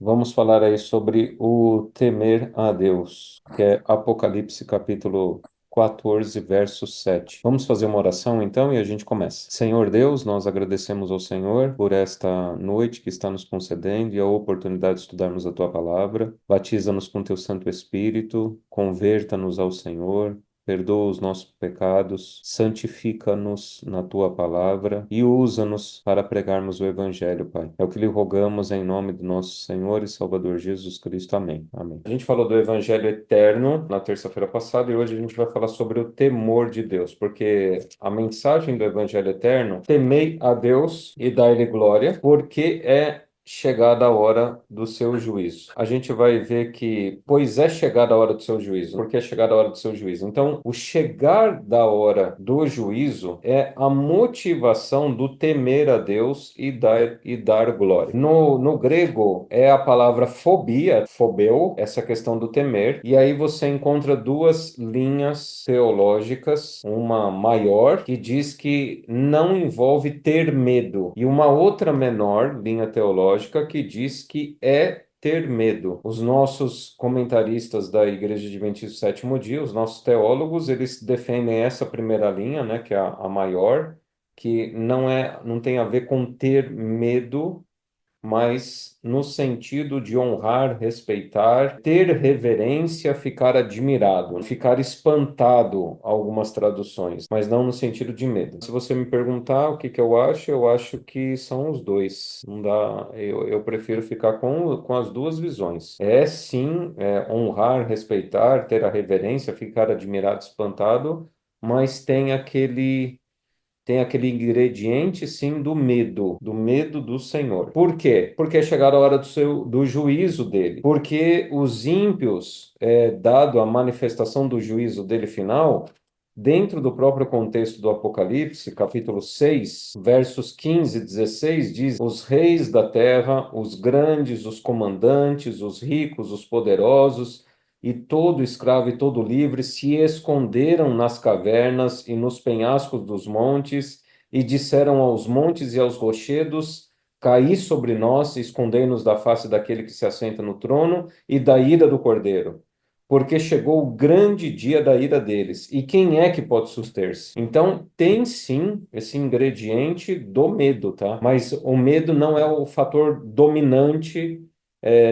Vamos falar aí sobre o temer a Deus, que é Apocalipse capítulo 14, verso 7. Vamos fazer uma oração então e a gente começa. Senhor Deus, nós agradecemos ao Senhor por esta noite que está nos concedendo e a oportunidade de estudarmos a tua palavra. Batiza-nos com teu Santo Espírito, converta-nos ao Senhor. Perdoa os nossos pecados, santifica-nos na tua palavra e usa-nos para pregarmos o Evangelho, Pai. É o que lhe rogamos em nome do nosso Senhor e Salvador Jesus Cristo. Amém. Amém. A gente falou do Evangelho eterno na terça-feira passada e hoje a gente vai falar sobre o temor de Deus, porque a mensagem do Evangelho eterno, temei a Deus e dai-lhe glória, porque é chegada a hora do seu juízo. A gente vai ver que, pois é chegada a hora do seu juízo, porque é chegada a hora do seu juízo. Então, o chegar da hora do juízo é a motivação do temer a Deus e dar glória. No grego, é a palavra fobia, phobeo, essa questão do temer, e aí você encontra duas linhas teológicas, uma maior, que diz que não envolve ter medo, e uma outra menor, linha teológica, que diz que é ter medo. Os nossos comentaristas da Igreja Adventista do Sétimo Dia, os nossos teólogos, eles defendem essa primeira linha, né, que é a maior, que não tem a ver com ter medo, mas no sentido de honrar, respeitar, ter reverência, ficar admirado, ficar espantado, algumas traduções, mas não no sentido de medo. Se você me perguntar o que que eu acho que são os dois. Não dá, eu prefiro ficar com as duas visões. É sim, honrar, respeitar, ter a reverência, ficar admirado, espantado, mas tem aquele ingrediente, sim, do medo do Senhor. Por quê? Porque é chegada a hora do juízo dele. Porque os ímpios, dado a manifestação do juízo dele final, dentro do próprio contexto do Apocalipse, capítulo 6, versos 15 e 16, diz: os reis da terra, os grandes, os comandantes, os ricos, os poderosos, e todo escravo e todo livre se esconderam nas cavernas e nos penhascos dos montes, e disseram aos montes e aos rochedos: caí sobre nós, escondei-nos da face daquele que se assenta no trono e da ira do Cordeiro. Porque chegou o grande dia da ira deles. E quem é que pode suster-se? Então, tem sim esse ingrediente do medo, tá? Mas o medo não é o fator dominante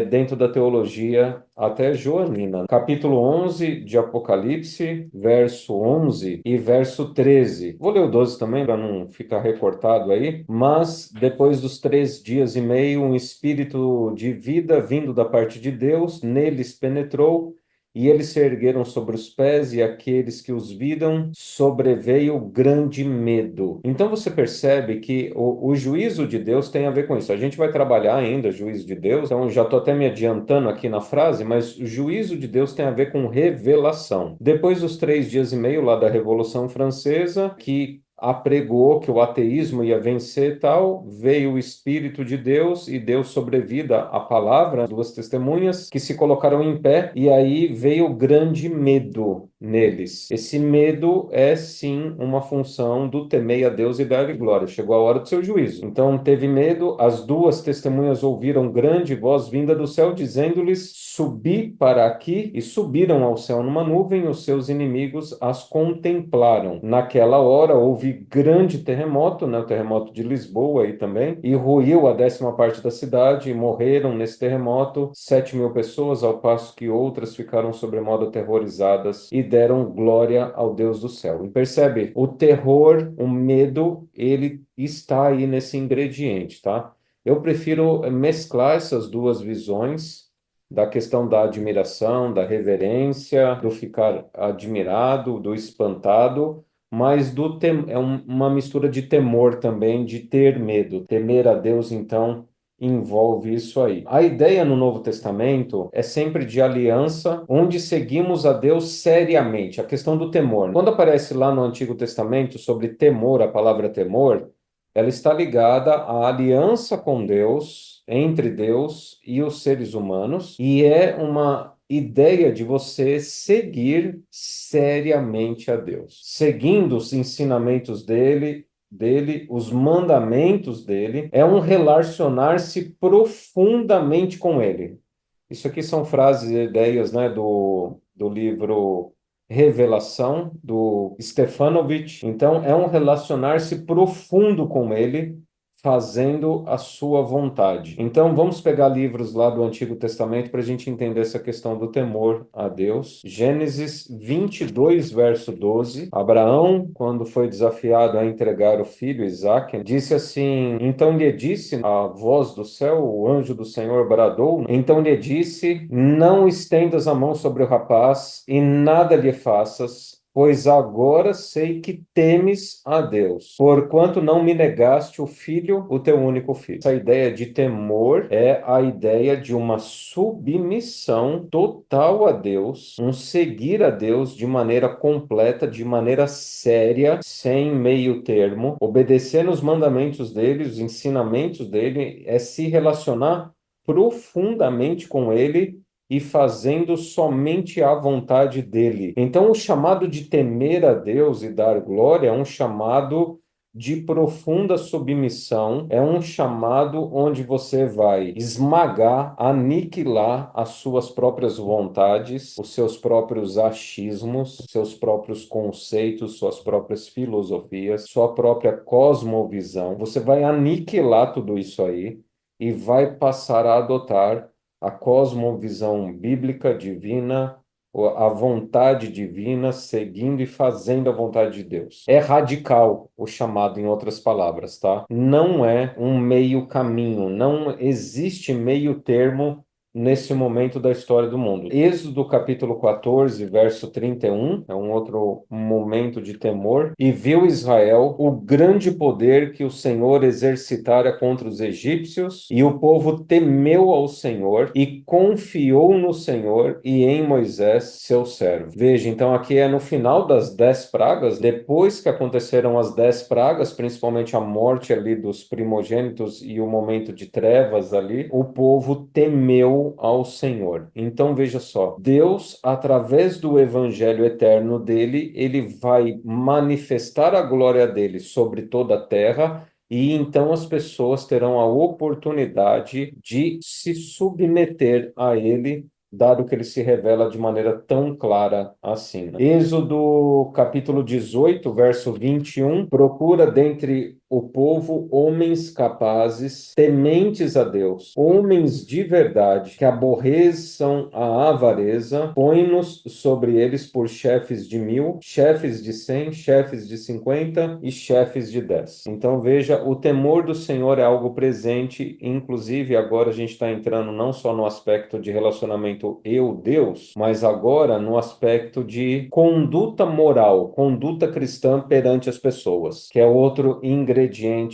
dentro da teologia até joanina. Capítulo 11 de Apocalipse, verso 11 e verso 13. Vou ler o 12 também, para não ficar recortado aí. Mas, depois dos 3 dias e meio, um espírito de vida vindo da parte de Deus neles penetrou, e eles se ergueram sobre os pés, e aqueles que os viram sobreveio grande medo. Então você percebe que o juízo de Deus tem a ver com isso. A gente vai trabalhar ainda juízo de Deus, então já estou até me adiantando aqui na frase, mas o juízo de Deus tem a ver com revelação. Depois dos 3 dias e meio lá da Revolução Francesa, que apregou que o ateísmo ia vencer e tal, veio o Espírito de Deus e deu sobrevida à palavra, duas testemunhas que se colocaram em pé, e aí veio o grande medo neles. Esse medo é sim uma função do temei a Deus e dar-lhe glória. Chegou a hora do seu juízo. Então teve medo, as duas testemunhas ouviram grande voz vinda do céu, dizendo-lhes: subi para aqui, e subiram ao céu numa nuvem, os seus inimigos as contemplaram. Naquela hora houve grande terremoto, né, o terremoto de Lisboa aí também, e ruiu a 10ª parte da cidade, e morreram nesse terremoto 7.000 pessoas, ao passo que outras ficaram sobremodo aterrorizadas e deram glória ao Deus do céu. E percebe, o terror, o medo, ele está aí nesse ingrediente, tá? Eu prefiro mesclar essas duas visões, da questão da admiração, da reverência, do ficar admirado, do espantado, mas uma mistura de temor também, de ter medo. Temer a Deus, então, envolve isso aí. A ideia no Novo Testamento é sempre de aliança, onde seguimos a Deus seriamente. A questão do temor. Quando aparece lá no Antigo Testamento sobre temor, a palavra temor, ela está ligada à aliança com Deus, entre Deus e os seres humanos, e é uma ideia de você seguir seriamente a Deus, seguindo os ensinamentos dele, dele, os mandamentos dele, é um relacionar-se profundamente com ele. Isso aqui são frases e ideias, né, do livro Revelação, do Stefanovic. Então, é um relacionar-se profundo com ele, fazendo a sua vontade. Então, vamos pegar livros lá do Antigo Testamento para a gente entender essa questão do temor a Deus. Gênesis 22, verso 12. Abraão, quando foi desafiado a entregar o filho Isaque, disse assim: Então lhe disse a voz do céu, o anjo do Senhor bradou, então lhe disse: Não estendas a mão sobre o rapaz e nada lhe faças, pois agora sei que temes a Deus, porquanto não me negaste o filho, o teu único filho. Essa ideia de temor é a ideia de uma submissão total a Deus, um seguir a Deus de maneira completa, de maneira séria, sem meio termo, obedecer os mandamentos dele, os ensinamentos dele, é se relacionar profundamente com ele e fazendo somente a vontade dele. Então, o chamado de temer a Deus e dar glória é um chamado de profunda submissão, é um chamado onde você vai esmagar, aniquilar as suas próprias vontades, os seus próprios achismos, seus próprios conceitos, suas próprias filosofias, sua própria cosmovisão. Você vai aniquilar tudo isso aí e vai passar a adotar a cosmovisão bíblica divina, a vontade divina, seguindo e fazendo a vontade de Deus. É radical o chamado, em outras palavras, tá? Não é um meio caminho, não existe meio termo nesse momento da história do mundo. Êxodo capítulo 14, verso 31, é um outro momento de temor. E viu Israel o grande poder que o Senhor exercitara contra os egípcios, e o povo temeu ao Senhor e confiou no Senhor e em Moisés, seu servo. Veja, então aqui é no final das 10 pragas, depois que aconteceram as 10 pragas, principalmente a morte ali dos primogênitos e o momento de trevas ali, o povo temeu ao Senhor. Então veja só, Deus, através do evangelho eterno dele, ele vai manifestar a glória dele sobre toda a terra, e então as pessoas terão a oportunidade de se submeter a ele, dado que ele se revela de maneira tão clara assim, né? Êxodo capítulo 18, verso 21, procura dentre o povo homens capazes, tementes a Deus, homens de verdade, que aborreçam a avareza, põe-nos sobre eles por chefes de 1.000, chefes de 100, chefes de 50 e chefes de 10. Então veja, o temor do Senhor é algo presente, inclusive agora a gente está entrando não só no aspecto de relacionamento eu-Deus, mas agora no aspecto de conduta moral, conduta cristã perante as pessoas, que é outro ingrediente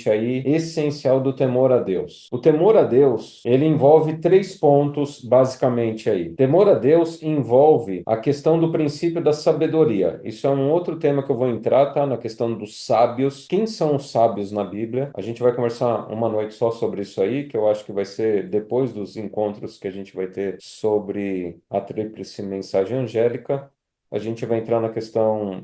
aí essencial do temor a Deus. O temor a Deus, ele envolve 3 pontos basicamente aí. Temor a Deus envolve a questão do princípio da sabedoria. Isso é um outro tema que eu vou entrar, tá? Na questão dos sábios. Quem são os sábios na Bíblia? A gente vai conversar uma noite só sobre isso aí, que eu acho que vai ser depois dos encontros que a gente vai ter sobre a tríplice mensagem angélica. A gente vai entrar na questão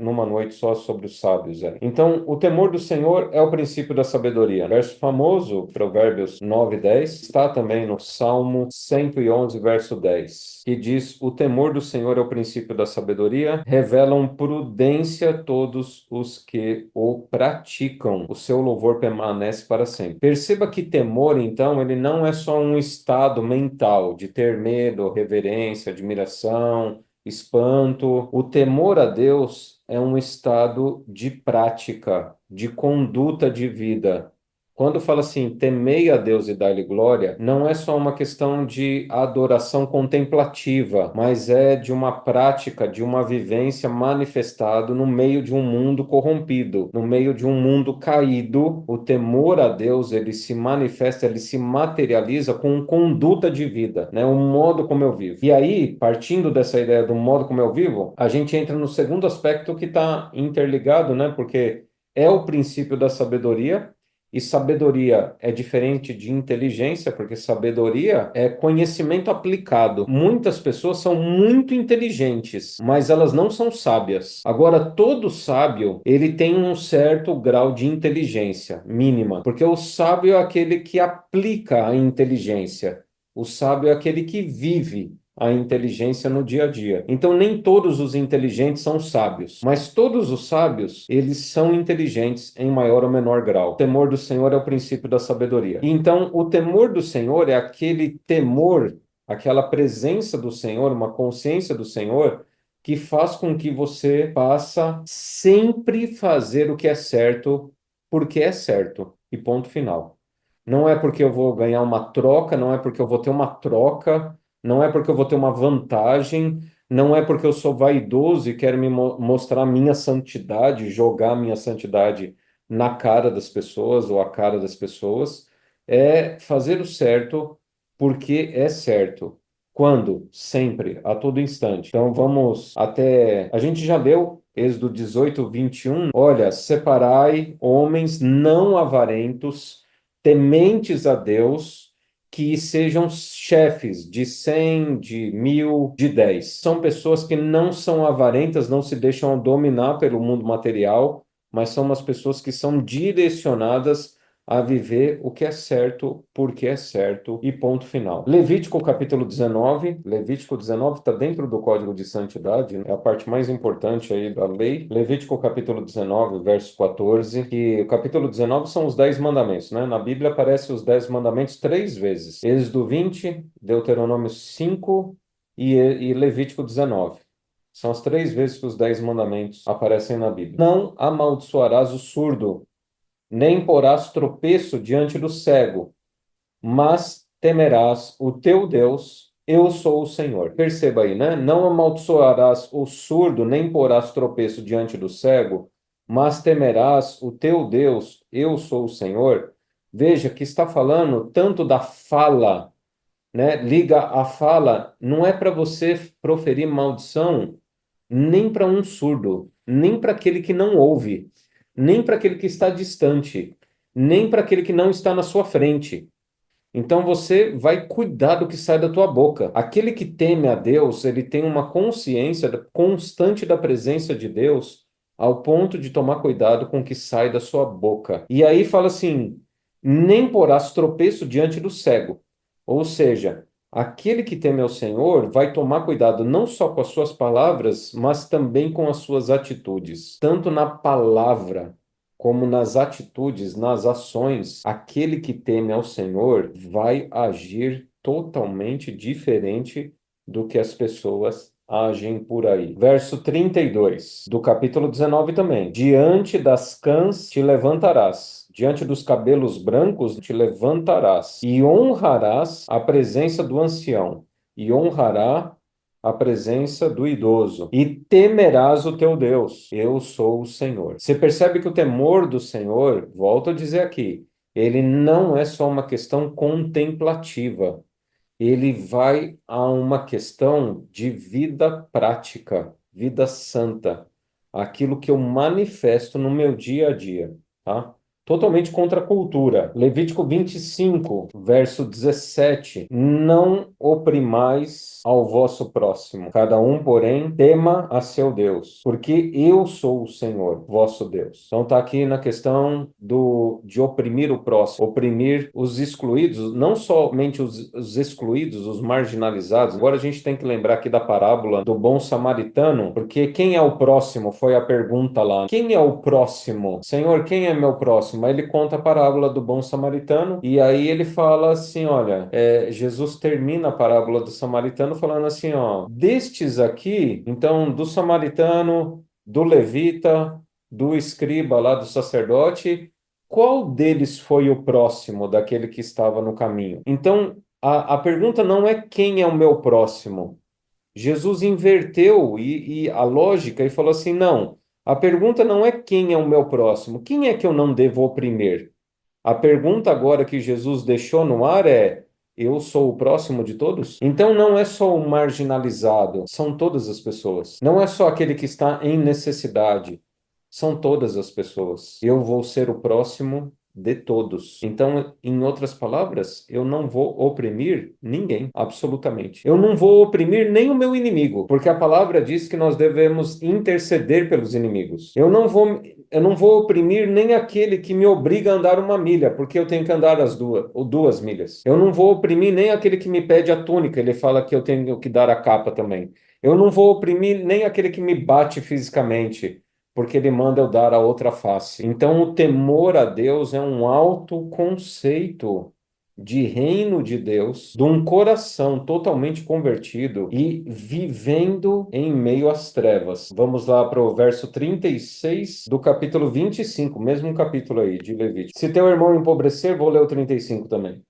numa noite só sobre os sábios. Então, o temor do Senhor é o princípio da sabedoria. Verso famoso, Provérbios 9:10, está também no Salmo 111, verso 10, que diz: O temor do Senhor é o princípio da sabedoria, revelam prudência todos os que o praticam. O seu louvor permanece para sempre. Perceba que temor, então, ele não é só um estado mental de ter medo, reverência, admiração, espanto. O temor a Deus é um estado de prática, de conduta de vida. Quando fala assim, temei a Deus e dai-lhe glória, não é só uma questão de adoração contemplativa, mas é de uma prática, de uma vivência manifestado no meio de um mundo corrompido, no meio de um mundo caído. O temor a Deus, ele se manifesta, ele se materializa com conduta de vida, né? O modo como eu vivo. E aí, partindo dessa ideia do modo como eu vivo, a gente entra no segundo aspecto que está interligado, né? Porque é o princípio da sabedoria, E sabedoria é diferente de inteligência, porque sabedoria é conhecimento aplicado. Muitas pessoas são muito inteligentes, mas elas não são sábias. Agora, todo sábio, ele tem um certo grau de inteligência mínima, porque o sábio é aquele que aplica a inteligência. O sábio é aquele que vive a inteligência no dia a dia. Então, nem todos os inteligentes são sábios, mas todos os sábios, eles são inteligentes em maior ou menor grau. O temor do Senhor é o princípio da sabedoria. E então, o temor do Senhor é aquele temor, aquela presença do Senhor, uma consciência do Senhor, que faz com que você possa sempre fazer o que é certo, porque é certo, e ponto final. Não é porque eu vou ganhar uma troca, não é porque eu vou ter uma troca, não é porque eu vou ter uma vantagem, não é porque eu sou vaidoso e quero me mostrar minha santidade, jogar minha santidade na cara das pessoas ou a cara das pessoas. É fazer o certo porque é certo. Quando? Sempre, a todo instante. Então vamos até. A gente já leu Êxodo 18, 21. Olha, separai homens não avarentos, tementes a Deus, que sejam chefes de 100, de 1.000, de 10. São pessoas que não são avarentas, não se deixam dominar pelo mundo material, mas são umas pessoas que são direcionadas a viver o que é certo, porque é certo, e ponto final. Levítico capítulo 19. Levítico 19 está dentro do Código de Santidade, né? É a parte mais importante aí da lei. Levítico capítulo 19, verso 14, que o capítulo 19 são os 10 mandamentos, né? Na Bíblia aparecem os 10 mandamentos 3 vezes. Êxodo 20, Deuteronômio 5 e Levítico 19. São as 3 vezes que os 10 mandamentos aparecem na Bíblia. Não amaldiçoarás o surdo, nem porás tropeço diante do cego, mas temerás o teu Deus, eu sou o Senhor. Perceba aí, né? Não amaldiçoarás o surdo, nem porás tropeço diante do cego, mas temerás o teu Deus, eu sou o Senhor. Veja que está falando tanto da fala, né? Liga a fala, não é para você proferir maldição nem para um surdo, nem para aquele que não ouve, nem para aquele que está distante, nem para aquele que não está na sua frente. Então você vai cuidar do que sai da tua boca. Aquele que teme a Deus, ele tem uma consciência constante da presença de Deus, ao ponto de tomar cuidado com o que sai da sua boca. E aí fala assim: nem porás tropeço diante do cego. Ou seja, aquele que teme ao Senhor vai tomar cuidado não só com as suas palavras, mas também com as suas atitudes. Tanto na palavra como nas atitudes, nas ações, aquele que teme ao Senhor vai agir totalmente diferente do que as pessoas agem por aí. Verso 32 do capítulo 19 também. Diante das cãs te levantarás, diante dos cabelos brancos te levantarás, e honrarás a presença do ancião, e honrará a presença do idoso, e temerás o teu Deus. Eu sou o Senhor. Você percebe que o temor do Senhor, volto a dizer aqui, ele não é só uma questão contemplativa, ele vai a uma questão de vida prática, vida santa, aquilo que eu manifesto no meu dia a dia, tá? Totalmente contra a cultura. Levítico 25, verso 17. Não oprimais ao vosso próximo. Cada um, porém, tema a seu Deus, porque eu sou o Senhor, vosso Deus. Então está aqui na questão de oprimir o próximo, oprimir os excluídos, não somente os excluídos, os marginalizados. Agora a gente tem que lembrar aqui da parábola do bom samaritano, porque quem é o próximo? Foi a pergunta lá. Quem é o próximo? Senhor, quem é meu próximo? Aí ele conta a parábola do bom samaritano e aí ele fala assim, olha, Jesus termina a parábola do samaritano falando assim, ó, destes aqui, então do samaritano, do levita, do escriba lá, do sacerdote, qual deles foi o próximo daquele que estava no caminho? Então, a pergunta não é quem é o meu próximo. Jesus inverteu e a lógica e falou assim: não, a pergunta não é quem é o meu próximo, quem é que eu não devo oprimir? A pergunta agora que Jesus deixou no ar é: eu sou o próximo de todos? Então não é só o marginalizado, são todas as pessoas. Não é só aquele que está em necessidade, são todas as pessoas. Eu vou ser o próximo de todos. Então, em outras palavras, eu não vou oprimir ninguém, absolutamente. Eu não vou oprimir nem o meu inimigo, porque a palavra diz que nós devemos interceder pelos inimigos. Eu não vou oprimir nem aquele que me obriga a andar uma milha, porque eu tenho que andar as duas, ou 2 milhas. Eu não vou oprimir nem aquele que me pede a túnica, ele fala que eu tenho que dar a capa também. Eu não vou oprimir nem aquele que me bate fisicamente, porque ele manda eu dar a outra face. Então, o temor a Deus é um alto conceito de reino de Deus, de um coração totalmente convertido e vivendo em meio às trevas. Vamos lá para o verso 36 do capítulo 25, mesmo capítulo aí de Levítico. Se teu irmão empobrecer, vou ler o 35 também.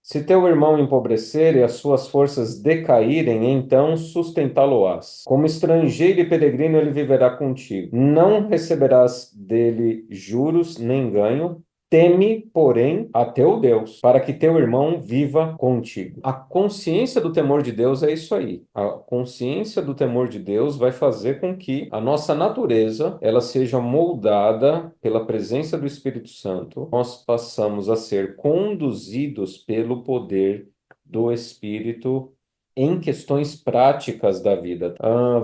Se teu irmão empobrecer e as suas forças decaírem, então sustentá-lo-ás. Como estrangeiro e peregrino ele viverá contigo. Não receberás dele juros nem ganho. Teme, porém, a teu Deus, para que teu irmão viva contigo. A consciência do temor de Deus é isso aí. A consciência do temor de Deus vai fazer com que a nossa natureza ela seja moldada pela presença do Espírito Santo. Nós passamos a ser conduzidos pelo poder do Espírito em questões práticas da vida.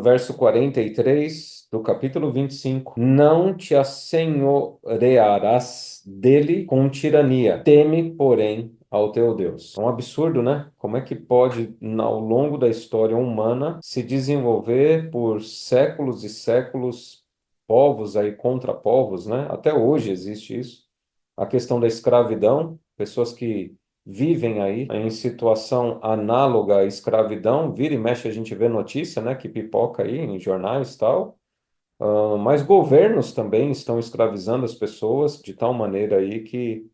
Verso 43 do capítulo 25. Não te assenhorearás dele com tirania. Teme, porém, ao teu Deus. É um absurdo, né? Como é que pode, ao longo da história humana, se desenvolver por séculos e séculos povos aí contra povos, né? Até hoje existe isso. A questão da escravidão, pessoas que vivem aí em situação análoga à escravidão, vira e mexe a gente vê notícia, né, que pipoca aí em jornais e tal. Mas governos também estão escravizando as pessoas de tal maneira aí que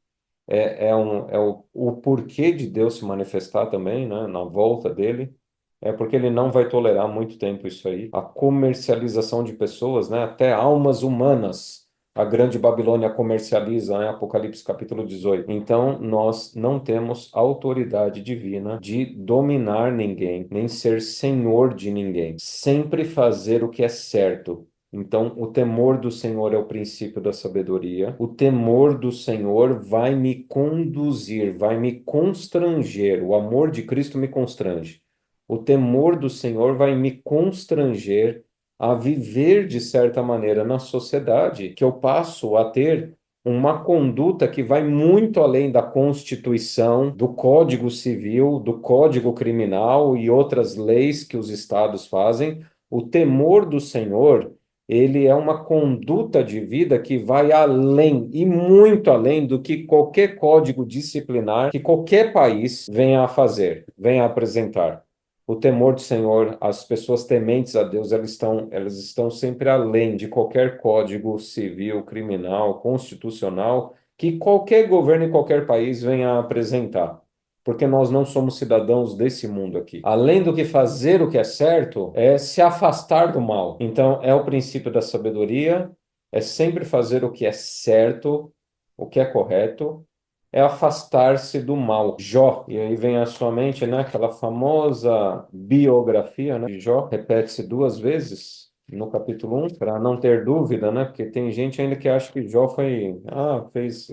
o porquê de Deus se manifestar também, né, na volta dele, é porque ele não vai tolerar muito tempo isso aí. A comercialização de pessoas, né, até almas humanas. A grande Babilônia comercializa, né, Apocalipse capítulo 18. Então, nós não temos autoridade divina de dominar ninguém, nem ser senhor de ninguém. Sempre fazer o que é certo. Então, o temor do Senhor é o princípio da sabedoria. O temor do Senhor vai me conduzir, vai me constranger. O amor de Cristo me constrange. O temor do Senhor vai me constranger a viver de certa maneira na sociedade, que eu passo a ter uma conduta que vai muito além da Constituição, do Código Civil, do Código Criminal e outras leis que os estados fazem. O temor do Senhor ele é uma conduta de vida que vai além e muito além do que qualquer código disciplinar que qualquer país venha a fazer, venha a apresentar. O temor do Senhor, as pessoas tementes a Deus, elas estão sempre além de qualquer código civil, criminal, constitucional que qualquer governo em qualquer país venha a apresentar, porque nós não somos cidadãos desse mundo aqui. Além do que fazer o que é certo, é se afastar do mal. Então, é o princípio da sabedoria, é sempre fazer o que é certo, o que é correto, é afastar-se do mal. Jó, e aí vem à sua mente, né, aquela famosa biografia, né, de Jó, repete-se 2 vezes no capítulo 1, para não ter dúvida, né? Porque tem gente ainda que acha que Jó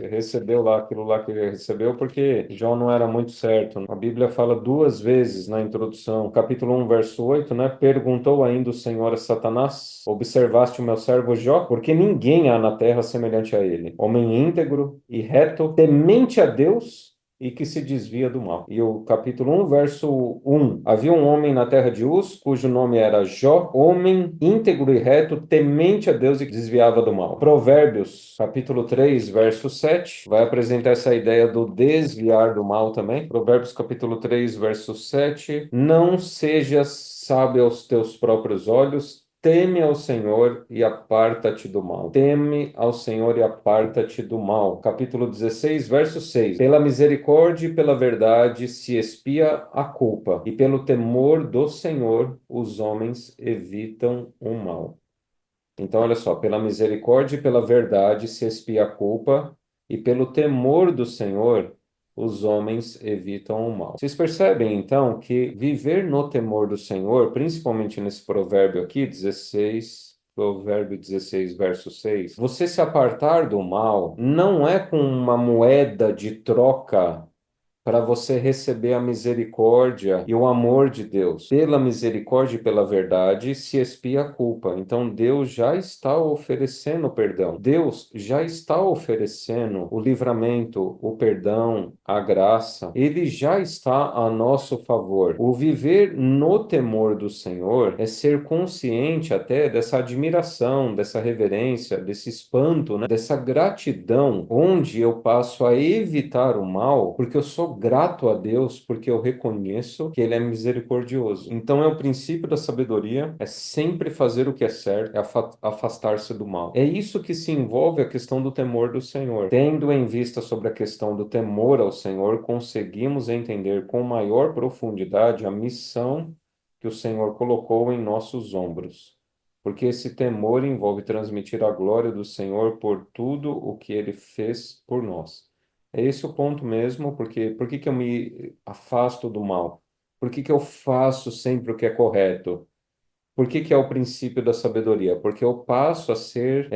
recebeu lá aquilo lá que ele recebeu porque Jó não era muito certo. A Bíblia fala 2 vezes na introdução, capítulo 1, verso 8, né? Perguntou ainda o Senhor a Satanás: observaste o meu servo Jó? Porque ninguém há na terra semelhante a ele, homem íntegro e reto, temente a Deus e que se desvia do mal. E o capítulo 1, verso 1. Havia um homem na terra de Uz, cujo nome era Jó, homem íntegro e reto, temente a Deus e que desviava do mal. Provérbios, capítulo 3, verso 7, vai apresentar essa ideia do desviar do mal também. Provérbios, capítulo 3, verso 7. Não sejas sábio aos teus próprios olhos, teme ao Senhor e aparta-te do mal. Teme ao Senhor e aparta-te do mal. Capítulo 16, verso 6. Pela misericórdia e pela verdade se expia a culpa, e pelo temor do Senhor os homens evitam o mal. Então, olha só, pela misericórdia e pela verdade se expia a culpa, e pelo temor do Senhor os homens evitam o mal. Vocês percebem, então, que viver no temor do Senhor, principalmente nesse provérbio aqui, 16, Provérbio 16, verso 6. Você se apartar do mal não é com uma moeda de troca para você receber a misericórdia e o amor de Deus. Pela misericórdia e pela verdade se expia a culpa. Então Deus já está oferecendo o perdão. Deus já está oferecendo o livramento, o perdão, a graça. Ele já está a nosso favor. O viver no temor do Senhor é ser consciente até dessa admiração, dessa reverência, desse espanto, né? Dessa gratidão, onde eu passo a evitar o mal, porque eu sou grato a Deus, porque eu reconheço que Ele é misericordioso. Então é o princípio da sabedoria, é sempre fazer o que é certo, é afastar-se do mal. É isso que se envolve a questão do temor do Senhor. Tendo em vista sobre a questão do temor ao Senhor, conseguimos entender com maior profundidade a missão que o Senhor colocou em nossos ombros. Porque esse temor envolve transmitir a glória do Senhor por tudo o que Ele fez por nós. É esse o ponto mesmo, porque por que que eu me afasto do mal? Por que que eu faço sempre o que é correto? Por que que é o princípio da sabedoria? Porque eu passo a ser,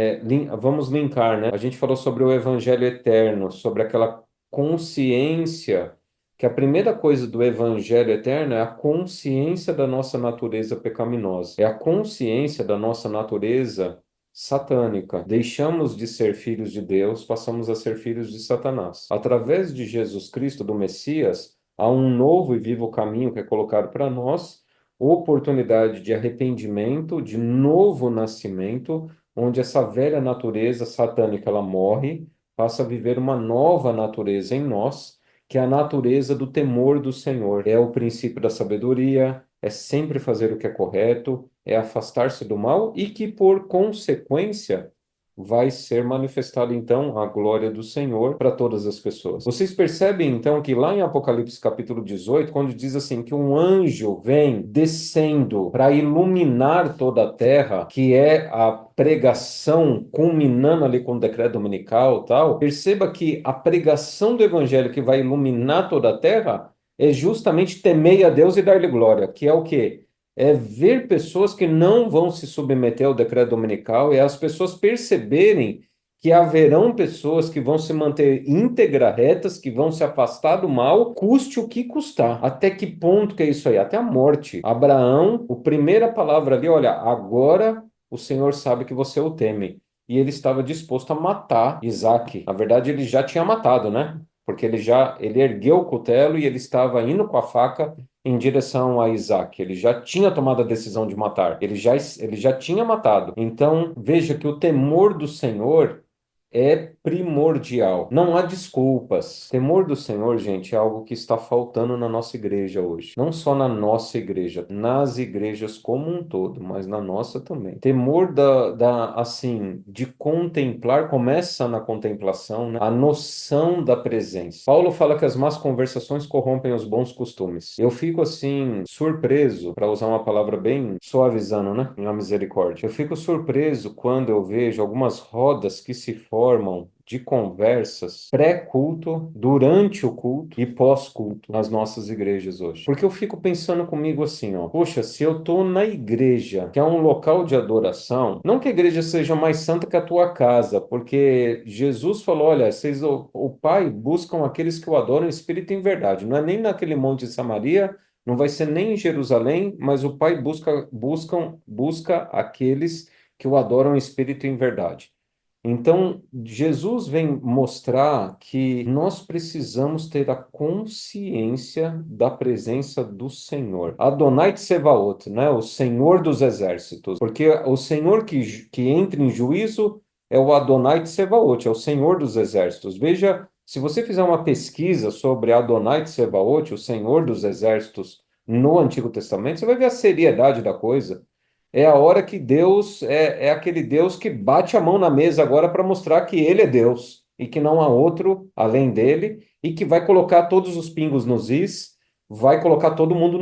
vamos linkar, né? A gente falou sobre o evangelho eterno, sobre aquela consciência, que a primeira coisa do evangelho eterno é a consciência da nossa natureza pecaminosa, é a consciência da nossa natureza satânica. Deixamos de ser filhos de Deus, passamos a ser filhos de Satanás. Através de Jesus Cristo, do Messias, há um novo e vivo caminho que é colocado para nós, oportunidade de arrependimento, de novo nascimento, onde essa velha natureza satânica ela morre, passa a viver uma nova natureza em nós, que é a natureza do temor do Senhor. É o princípio da sabedoria, é sempre fazer o que é correto, é afastar-se do mal e que, por consequência, vai ser manifestada então a glória do Senhor para todas as pessoas. Vocês percebem então que lá em Apocalipse capítulo 18, quando diz assim que um anjo vem descendo para iluminar toda a terra, que é a pregação culminando ali com o decreto dominical, e tal, perceba que a pregação do evangelho que vai iluminar toda a terra é justamente temer a Deus e dar-lhe glória, que é o quê? É ver pessoas que não vão se submeter ao decreto dominical e as pessoas perceberem que haverão pessoas que vão se manter íntegras, retas, que vão se afastar do mal, custe o que custar. Até que ponto que é isso aí? Até a morte. Abraão, a primeira palavra ali, olha, agora o Senhor sabe que você o teme. E ele estava disposto a matar Isaque. Na verdade, ele já tinha matado, né? Porque ele ergueu o cutelo e ele estava indo com a faca em direção a Isaac. Ele já tinha tomado a decisão de matar. Ele já tinha matado. Então, veja que o temor do Senhor é primordial. Não há desculpas. Temor do Senhor, gente, é algo que está faltando na nossa igreja hoje. Não só na nossa igreja, nas igrejas como um todo, mas na nossa também. Temor assim, de contemplar, começa na contemplação, né? A noção da presença. Paulo fala que as más conversações corrompem os bons costumes. Eu fico, assim, surpreso, para usar uma palavra bem suavizando, né? Na misericórdia. Eu fico surpreso quando eu vejo algumas rodas que se formam de conversas pré-culto, durante o culto e pós-culto nas nossas igrejas hoje. Porque eu fico pensando comigo assim, ó, poxa, se eu tô na igreja, que é um local de adoração, não que a igreja seja mais santa que a tua casa, porque Jesus falou, olha, o Pai buscam aqueles que o adoram em espírito e em verdade. Não é nem naquele monte de Samaria, não vai ser nem em Jerusalém, mas o Pai busca aqueles que o adoram em espírito e em verdade. Então, Jesus vem mostrar que nós precisamos ter a consciência da presença do Senhor. Adonai Tsevaot, né? O Senhor dos exércitos. Porque o Senhor que entra em juízo é o Adonai Tsevaot, é o Senhor dos exércitos. Veja, se você fizer uma pesquisa sobre Adonai Tsevaot, o Senhor dos exércitos, no Antigo Testamento, você vai ver a seriedade da coisa. É a hora que Deus é aquele Deus que bate a mão na mesa agora para mostrar que ele é Deus e que não há outro além dele e que vai colocar todos os pingos nos is, vai colocar todo mundo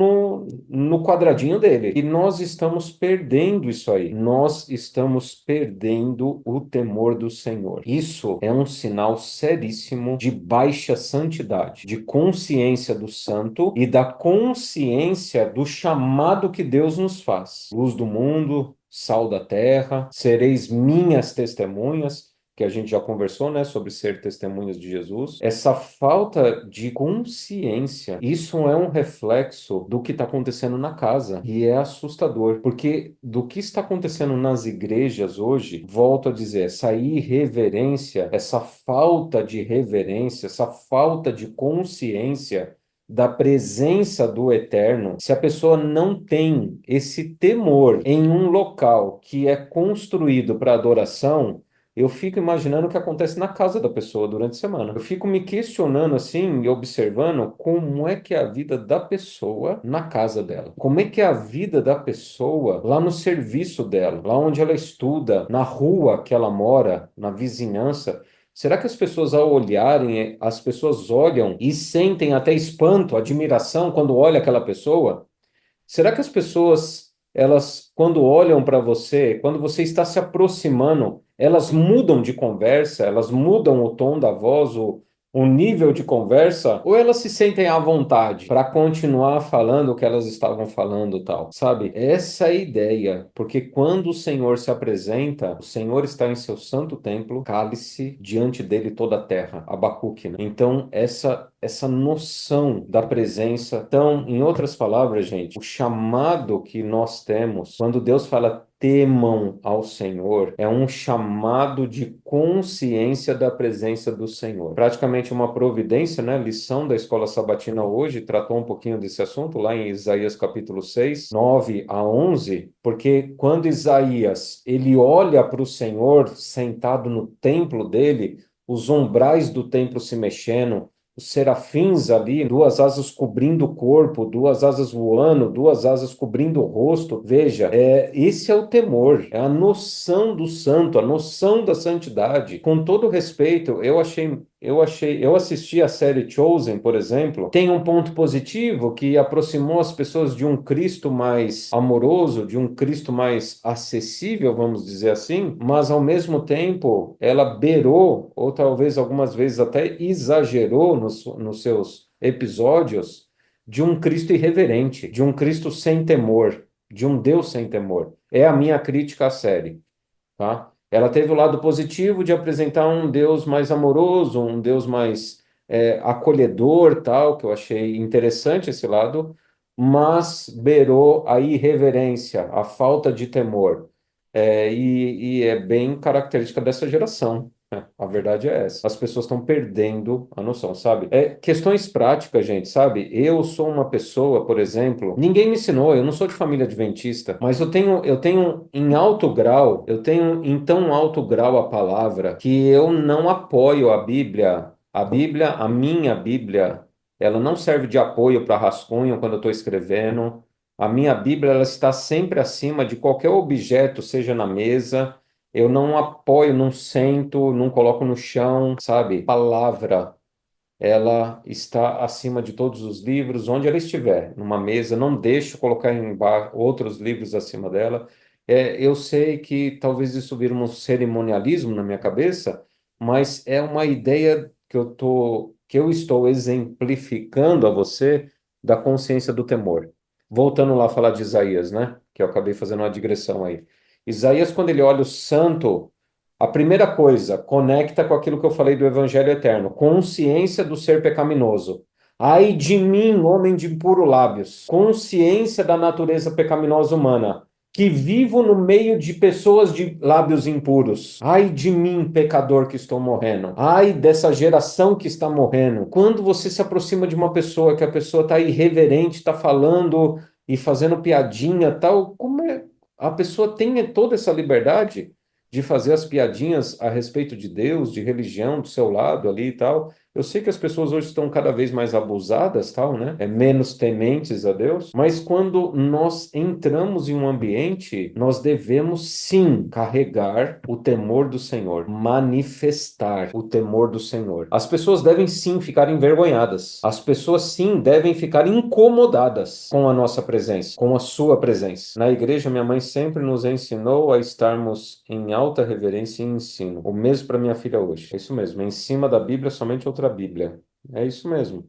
no quadradinho dele. E nós estamos perdendo isso aí. Nós estamos perdendo o temor do Senhor. Isso é um sinal seríssimo de baixa santidade, de consciência do santo e da consciência do chamado que Deus nos faz. Luz do mundo, sal da terra, sereis minhas testemunhas, que a gente já conversou, né, sobre ser testemunhas de Jesus. Essa falta de consciência, isso é um reflexo do que está acontecendo na casa, e é assustador, porque do que está acontecendo nas igrejas hoje, volto a dizer, essa irreverência, essa falta de reverência, essa falta de consciência da presença do Eterno, se a pessoa não tem esse temor em um local que é construído para adoração, eu fico imaginando o que acontece na casa da pessoa durante a semana. Eu fico me questionando assim e observando como é que é a vida da pessoa na casa dela. Como é que é a vida da pessoa lá no serviço dela, lá onde ela estuda, na rua que ela mora, na vizinhança. Será que as pessoas, ao olharem, as pessoas olham e sentem até espanto, admiração quando olha aquela pessoa? Será que as pessoas, elas, quando olham para você, quando você está se aproximando, elas mudam de conversa, elas mudam o tom da voz, o nível de conversa, ou elas se sentem à vontade para continuar falando o que elas estavam falando, tal, sabe? Essa é a ideia, porque quando o Senhor se apresenta, o Senhor está em seu santo templo, cale-se diante dele toda a terra, Abacuque, né? Então, essa noção da presença. Então, em outras palavras, gente, o chamado que nós temos, quando Deus fala temam ao Senhor, é um chamado de consciência da presença do Senhor. Praticamente uma providência, né? Lição da escola sabatina hoje tratou um pouquinho desse assunto lá em Isaías capítulo 6, 9 a 11, porque quando Isaías ele olha para o Senhor sentado no templo dele, os umbrais do templo se mexendo, os serafins ali, duas asas cobrindo o corpo, duas asas voando, duas asas cobrindo o rosto. Veja, esse é o temor, é a noção do santo, a noção da santidade. Com todo respeito, eu assisti a série Chosen, por exemplo, tem um ponto positivo que aproximou as pessoas de um Cristo mais amoroso, de um Cristo mais acessível, vamos dizer assim, mas ao mesmo tempo ela beirou, ou talvez algumas vezes até exagerou nos seus episódios, de um Cristo irreverente, de um Cristo sem temor, de um Deus sem temor. É a minha crítica à série, tá? Ela teve o lado positivo de apresentar um Deus mais amoroso, um Deus mais acolhedor, tal, que eu achei interessante esse lado, mas beirou a irreverência, a falta de temor. E é bem característica dessa geração. Né? A verdade é essa. As pessoas estão perdendo a noção, sabe? Questões práticas, gente, sabe? Eu sou uma pessoa, por exemplo, ninguém me ensinou, eu não sou de família adventista, mas eu tenho em alto grau, eu tenho em tão alto grau a palavra que eu não apoio a Bíblia. A Bíblia, a minha Bíblia, ela não serve de apoio para rascunho quando eu estou escrevendo. A minha Bíblia ela está sempre acima de qualquer objeto, seja na mesa. Eu não apoio, não sento, não coloco no chão, sabe? Palavra, ela está acima de todos os livros, onde ela estiver, numa mesa. Não deixo colocar outros livros acima dela. Eu sei que talvez isso vire um cerimonialismo na minha cabeça, mas é uma ideia que eu estou exemplificando a você da consciência do temor. Voltando lá a falar de Isaías, né? Que eu acabei fazendo uma digressão aí. Isaías, quando ele olha o santo, a primeira coisa, conecta com aquilo que eu falei do Evangelho Eterno, consciência do ser pecaminoso. Ai de mim, homem de impuro lábios, consciência da natureza pecaminosa humana, que vivo no meio de pessoas de lábios impuros. Ai de mim, pecador que estou morrendo. Ai dessa geração que está morrendo. Quando você se aproxima de uma pessoa que a pessoa está irreverente, está falando e fazendo piadinha, tal, como é? A pessoa tem toda essa liberdade de fazer as piadinhas a respeito de Deus, de religião, do seu lado ali e tal. Eu sei que as pessoas hoje estão cada vez mais abusadas, tal, né? Menos tementes a Deus. Mas quando nós entramos em um ambiente, nós devemos sim carregar o temor do Senhor, manifestar o temor do Senhor. As pessoas devem sim ficar envergonhadas. As pessoas sim devem ficar incomodadas com a nossa presença, com a sua presença. Na igreja, minha mãe sempre nos ensinou a estarmos em alta reverência e ensino. O mesmo para minha filha hoje. É isso mesmo. Em cima da Bíblia, somente outra Bíblia. É isso mesmo.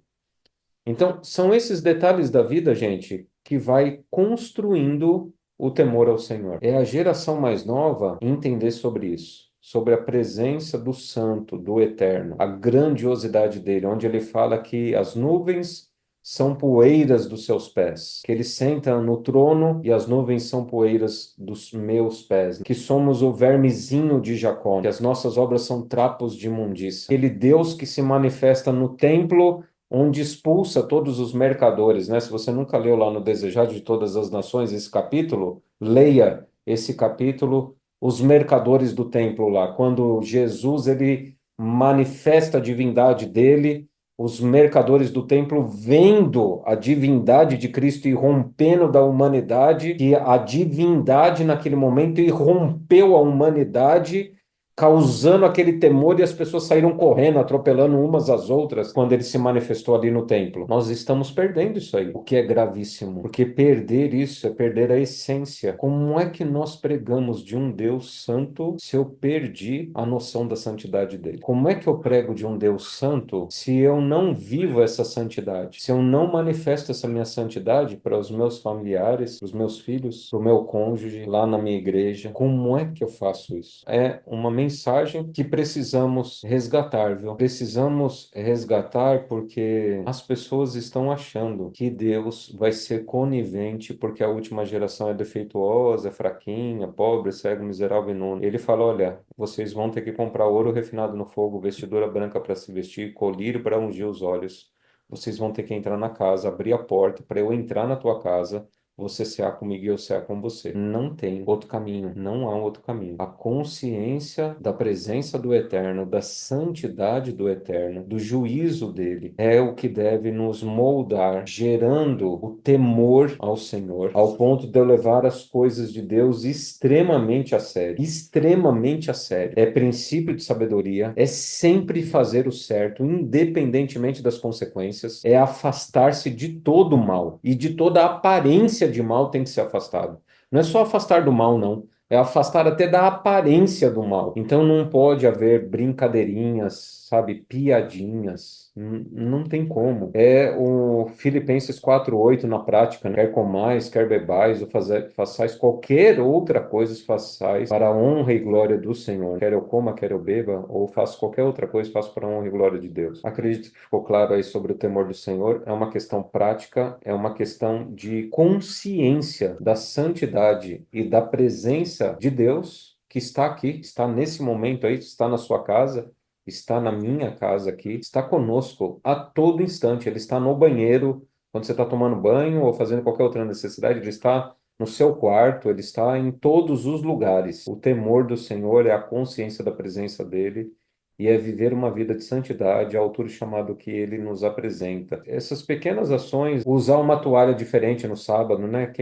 Então, são esses detalhes da vida, gente, que vai construindo o temor ao Senhor. É a geração mais nova entender sobre isso, sobre a presença do Santo, do Eterno, a grandiosidade dele, onde ele fala que as nuvens são poeiras dos seus pés, que ele senta no trono e as nuvens são poeiras dos meus pés, que somos o vermezinho de Jacó, que as nossas obras são trapos de imundícia. Aquele Deus que se manifesta no templo onde expulsa todos os mercadores, né? Se você nunca leu lá no Desejado de Todas as Nações esse capítulo, leia esse capítulo, os mercadores do templo lá, quando Jesus ele manifesta a divindade dele, os mercadores do templo vendo a divindade de Cristo irrompendo da humanidade, que a divindade naquele momento irrompeu a humanidade, causando aquele temor e as pessoas saíram correndo, atropelando umas às outras quando ele se manifestou ali no templo. Nós estamos perdendo isso aí, o que é gravíssimo, porque perder isso é perder a essência. Como é que nós pregamos de um Deus santo se eu perdi a noção da santidade dele? Como é que eu prego de um Deus santo se eu não vivo essa santidade? Se eu não manifesto essa minha santidade para os meus familiares, para os meus filhos, para o meu cônjuge, lá na minha igreja? Como é que eu faço isso? É uma mensagem que precisamos resgatar, viu? Precisamos resgatar porque as pessoas estão achando que Deus vai ser conivente porque a última geração é defeituosa, é fraquinha, pobre, cego, miserável e nulo. Ele fala, olha, vocês vão ter que comprar ouro refinado no fogo, vestidura branca para se vestir, colírio para ungir os olhos. Vocês vão ter que entrar na casa, abrir a porta para eu entrar na tua casa, você cear comigo e eu cear com você. Não tem outro caminho, não há outro caminho. A consciência da presença do Eterno, da santidade do Eterno, do juízo dele, é o que deve nos moldar, gerando o temor ao Senhor, ao ponto de eu levar as coisas de Deus extremamente a sério. Extremamente a sério. É princípio de sabedoria, é sempre fazer o certo, independentemente das consequências, é afastar-se de todo o mal e de toda a aparência de mal tem que ser afastado. Não é só afastar do mal, não. É afastar até da aparência do mal. Então não pode haver brincadeirinhas, sabe, piadinhas. Não tem como. É o Filipenses 4:8 na prática, né? Quer comais, quer bebais, ou façais qualquer outra coisa, façais para a honra e glória do Senhor. Quer eu coma, quer eu beba, ou faço qualquer outra coisa, faço para a honra e glória de Deus. Acredito que ficou claro aí sobre o temor do Senhor. É uma questão prática, é uma questão de consciência da santidade e da presença de Deus que está aqui, está nesse momento aí, está na sua casa, está na minha casa aqui, está conosco a todo instante. Ele está no banheiro, quando você está tomando banho ou fazendo qualquer outra necessidade, ele está no seu quarto, ele está em todos os lugares. O temor do Senhor é a consciência da presença dele e é viver uma vida de santidade à altura do chamado que ele nos apresenta. Essas pequenas ações, usar uma toalha diferente no sábado, né?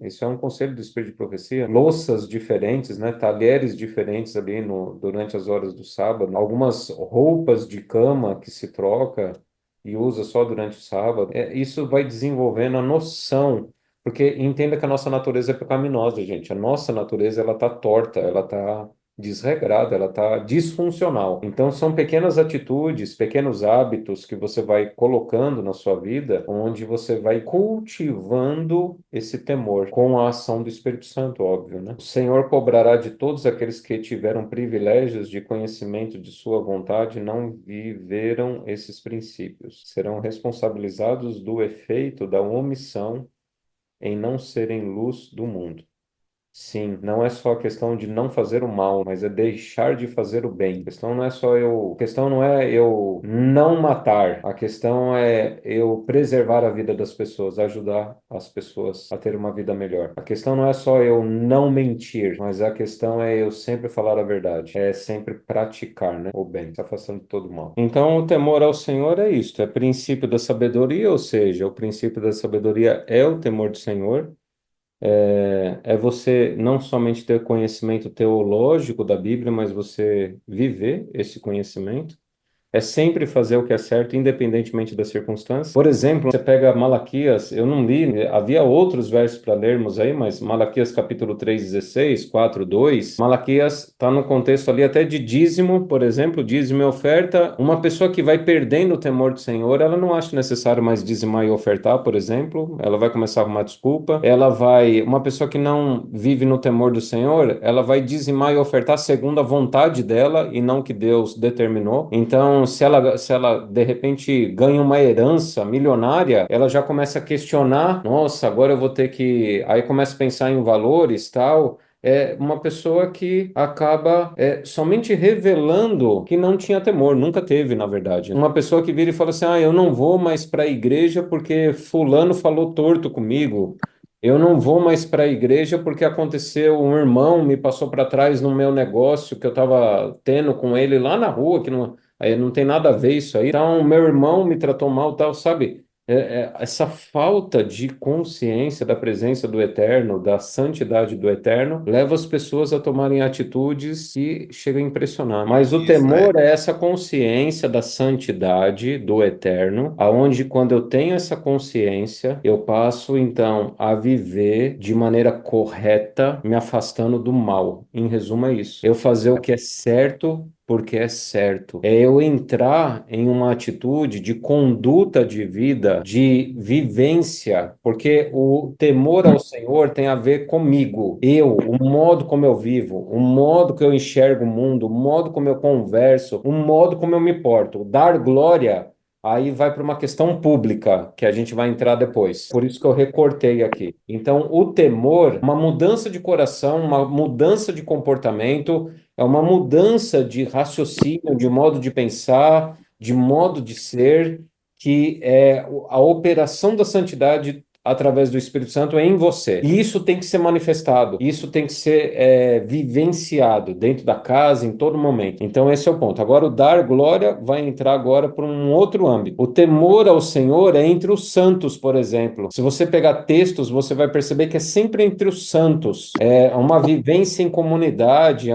Isso é um conselho do Espírito de Profecia. Louças diferentes, né? Talheres diferentes ali durante as horas do sábado. Algumas roupas de cama que se troca e usa só durante o sábado. Isso vai desenvolvendo a noção. Porque entenda que a nossa natureza é pecaminosa, gente. A nossa natureza, ela tá torta, ela tá desregrada, ela está disfuncional. Então, são pequenas atitudes, pequenos hábitos que você vai colocando na sua vida, onde você vai cultivando esse temor com a ação do Espírito Santo, óbvio, né? O Senhor cobrará de todos aqueles que tiveram privilégios de conhecimento de sua vontade e não viveram esses princípios. Serão responsabilizados do efeito da omissão em não serem luz do mundo. Sim, não é só a questão de não fazer o mal, mas é deixar de fazer o bem. A questão não é eu não matar, a questão é eu preservar a vida das pessoas, ajudar as pessoas a ter uma vida melhor. A questão não é só eu não mentir, mas a questão é eu sempre falar a verdade, é sempre praticar, né, o bem, se afastando de todo o mal. Então, o temor ao Senhor é isto, é princípio da sabedoria, ou seja, o princípio da sabedoria é o temor do Senhor. É você não somente ter conhecimento teológico da Bíblia, mas você viver esse conhecimento. é sempre fazer o que é certo, independentemente das circunstâncias. Por exemplo, você pega Malaquias, eu não li, havia outros versos para lermos aí, mas Malaquias capítulo 3:16, 4:2, Malaquias está no contexto ali até de dízimo, por exemplo, dízimo e oferta. Uma pessoa que vai perdendo o temor do Senhor, ela não acha necessário mais dizimar e ofertar, por exemplo, ela vai começar a arrumar desculpa, uma pessoa que não vive no temor do Senhor, ela vai dizimar e ofertar segundo a vontade dela e não que Deus determinou. Então, se ela de repente ganha uma herança milionária, ela já começa a questionar, nossa, agora eu vou ter que... Aí começa a pensar em valores, tal. É uma pessoa que acaba somente revelando que não tinha temor, nunca teve, na verdade. Uma pessoa que vira e fala assim: ah, eu não vou mais para a igreja porque fulano falou torto comigo. Eu não vou mais para a igreja porque aconteceu, um irmão me passou para trás no meu negócio que eu estava tendo com ele lá na rua, que não, aí não tem nada a ver isso aí. Então, meu irmão me tratou mal, tal, sabe? Essa falta de consciência da presença do Eterno, da santidade do Eterno, leva as pessoas a tomarem atitudes que chegam a impressionar. Mas o Isso, é. temor é essa consciência da santidade do Eterno, aonde quando eu tenho essa consciência, eu passo então a viver de maneira correta, me afastando do mal. Em resumo, é isso. Eu fazer o que é certo porque é certo. É eu entrar em uma atitude de conduta de vida, de vivência, porque o temor ao Senhor tem a ver comigo. Eu, o modo como eu vivo, o modo que eu enxergo o mundo, o modo como eu converso, o modo como eu me porto. Dar glória. Aí vai para uma questão pública, que a gente vai entrar depois. Por isso que eu recortei aqui. Então, o temor, uma mudança de coração, uma mudança de comportamento, é uma mudança de raciocínio, de modo de pensar, de modo de ser, que é a operação da santidade através do Espírito Santo em você. E isso tem que ser manifestado, isso tem que ser vivenciado dentro da casa, em todo momento. Então, esse é o ponto. Agora, o dar glória vai entrar agora para um outro âmbito. O temor ao Senhor é entre os santos, por exemplo. Se você pegar textos, você vai perceber que é sempre entre os santos. É uma vivência em comunidade,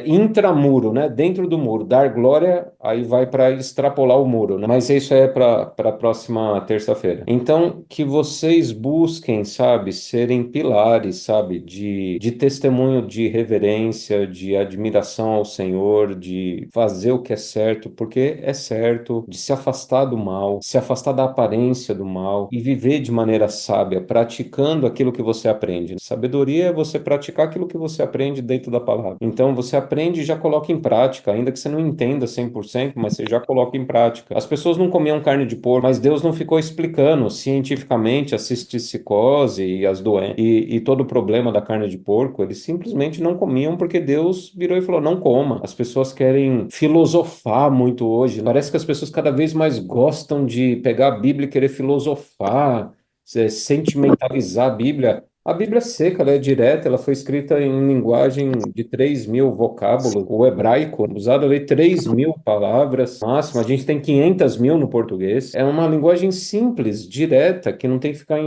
intramuro, né? Dentro do muro. Dar glória, aí vai para extrapolar o muro, né? Mas isso é para a próxima terça-feira. Então, que vocês busquem, sabe, serem pilares, sabe, de testemunho de reverência, de admiração ao Senhor, de fazer o que é certo, porque é certo, de se afastar do mal, se afastar da aparência do mal e viver de maneira sábia, praticando aquilo que você aprende. Sabedoria é você praticar aquilo que você aprende dentro da palavra. Então você aprende e já coloca em prática, ainda que você não entenda 100%, mas você já coloca em prática. As pessoas não comiam carne de porco, mas Deus não ficou explicando cientificamente a cisticicose e as doenças e todo o problema da carne de porco. Eles simplesmente não comiam porque Deus virou e falou: não coma. As pessoas querem filosofar muito hoje. Parece que as pessoas cada vez mais gostam de pegar a Bíblia e querer filosofar, sentimentalizar a Bíblia. A Bíblia é seca, ela é direta, ela foi escrita em linguagem de 3.000 vocábulos. O hebraico, usado ali 3.000 palavras máximo, a gente tem 500.000 no português. É uma linguagem simples, direta, que não tem que ficar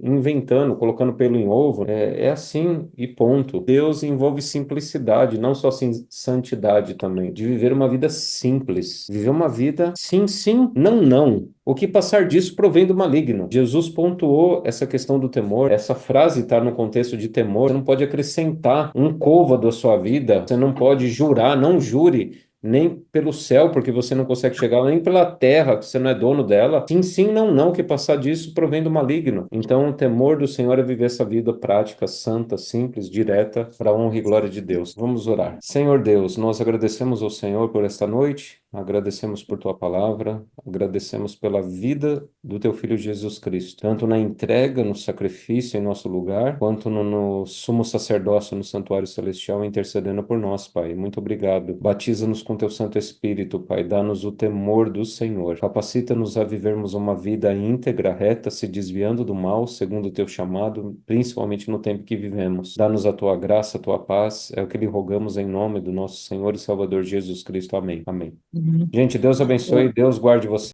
inventando, colocando pelo em ovo. É assim e ponto. Deus envolve simplicidade, não só santidade também. De viver uma vida simples. Viver uma vida sim, sim, não, não. O que passar disso provém do maligno. Jesus pontuou essa questão do temor. Essa frase está no contexto de temor. Você não pode acrescentar um côvado à sua vida. Você não pode jurar, não jure. Nem pelo céu, porque você não consegue chegar, nem pela terra, que você não é dono dela. Sim, sim, não, não, que passar disso provém do maligno. Então, o temor do Senhor é viver essa vida prática, santa, simples, direta, para a honra e glória de Deus. Vamos orar. Senhor Deus, nós agradecemos ao Senhor por esta noite. Agradecemos por tua palavra, agradecemos pela vida do teu filho Jesus Cristo, tanto na entrega, no sacrifício em nosso lugar, quanto no sumo sacerdócio no santuário celestial, intercedendo por nós, Pai. Muito obrigado. Batiza-nos com teu Santo Espírito, Pai. Dá-nos o temor do Senhor. Capacita-nos a vivermos uma vida íntegra, reta, se desviando do mal, segundo o teu chamado, principalmente no tempo que vivemos. Dá-nos a tua graça, a tua paz. É o que lhe rogamos em nome do nosso Senhor e Salvador Jesus Cristo. Amém. Amém. Uhum. Gente, Deus abençoe, Deus guarde você.